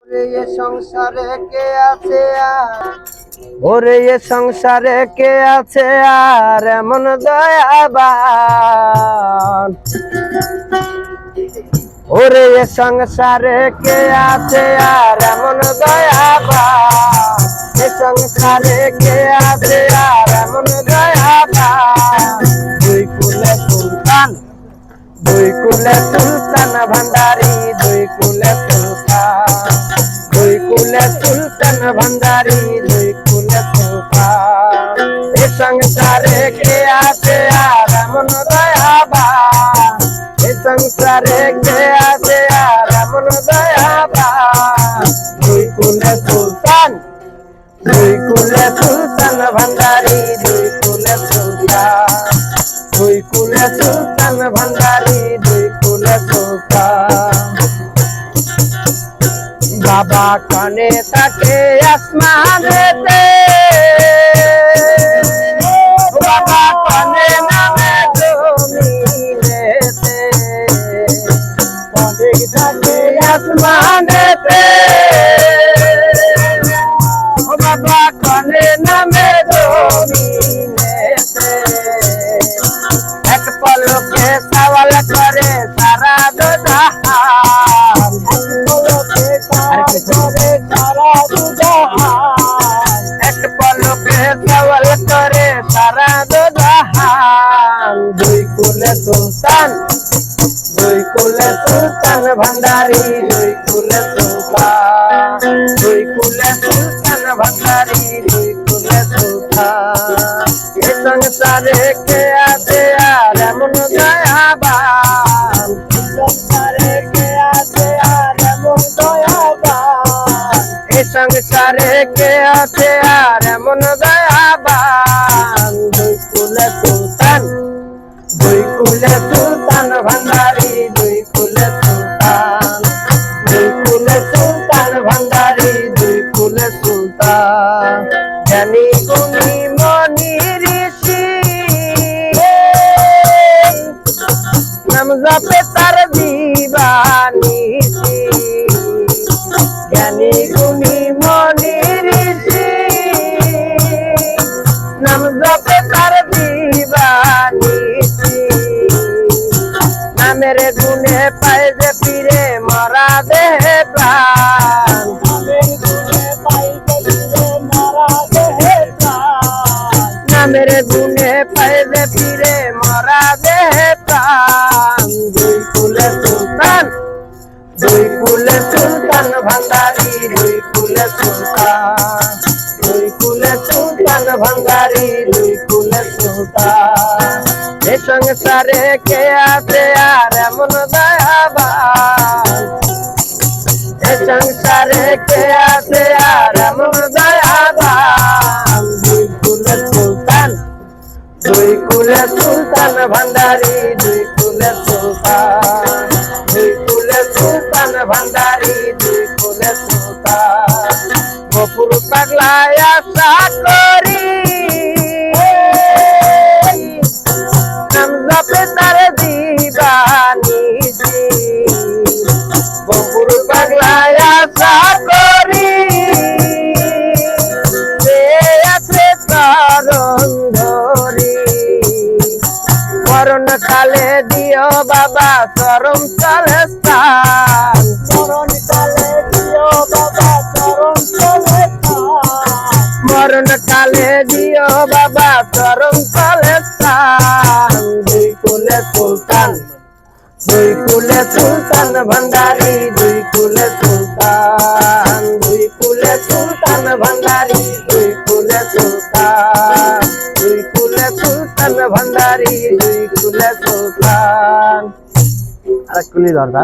এ সংসারে কে আছে আর ওরে এ সংসারে কে আছে আর এমন দয়াবান ওরে এ সংসারে কে আছে আর এমন দয়াবান এ সংসারে কে আছে আর এমন দয়াবান দুই কুলে সুলতান ভান্ডারি দুই কুলে সুলতান ভান্ডারি দুই কুলে সুলতান এ সংসারে কে আছে আর এমন দয়াবান এ সংসারে কে আছে আর এমন দয়াবান দুই কুলে সুলতান ভান্ডারি দুই কুলে সুলতান ভান্ডারি দুই কুলে সুলতান বাবা কানে তাকে আসমানেতে বাবা কানে নামে জমিনেতে কানে তাকে আসমানেতে বাবা কানে নামে জমিনেতে এক পলকে সওয়াল করে সারা জাহান এক পলকে সওয়াল করে সারা জাহান দুই কুলে সুলতান ভান্ডারি দুই কুলে সুলতান ভান্ডারি দুই কুলে সুলতান এ সংসারে কে আছে আর এমন দয়াবান সংসারে কে আছে আর এমন দয়াবান এ সংসারে কে আছে আর এমন দয়াবান দুই কুলে সুলতান ভান্ডারি দুই কুলে সুলতান ভান্ডারি দুই কুলে সুলতান জ্ঞানী গুণী মনি ঋষি নাম জপে তার দিবানিশি জ্ঞানী গুণী মনি ঋষি নাম জপে তার দিবানিশি নামের গুণে পায় যে ফিরে মরা দেহে প্রাণ নামের গুণে পায় যে ফিরে মরা দেহে প্রাণ দুই কুলে সুলতান ভান্ডারি দুই কুলে সুলতান ভান্ডারি দুই কুলে সুলতান এ সংসারে কে আছে আর এমন দয়াবান এ সংসারে কে আছে আর এমন দয়াবান দুই কুলে সুলতান ভান্ডারি দুই কুলে সুলতান ভান্ডারি দুই কুলে সুলতান গফুর পাগলায় আশা করি নাম জপে তার দিবানিশি গফুর পাগলায় আশা করি আছে চরণ ধরি মরণ কালে দিও বাবা চরণ তলে স্থান মরণ কালে দিও বাবা চরণ তলে মরণ কালে দিও বাবা চরণ তলে স্থান দুই কুলে সুলতান ভান্ডারি দুই কুলে সুলতান ভান্ডারি দুই কুলে সুলতান ভান্ডারি দুই কুলে সুলতান আর কুলি দরকার।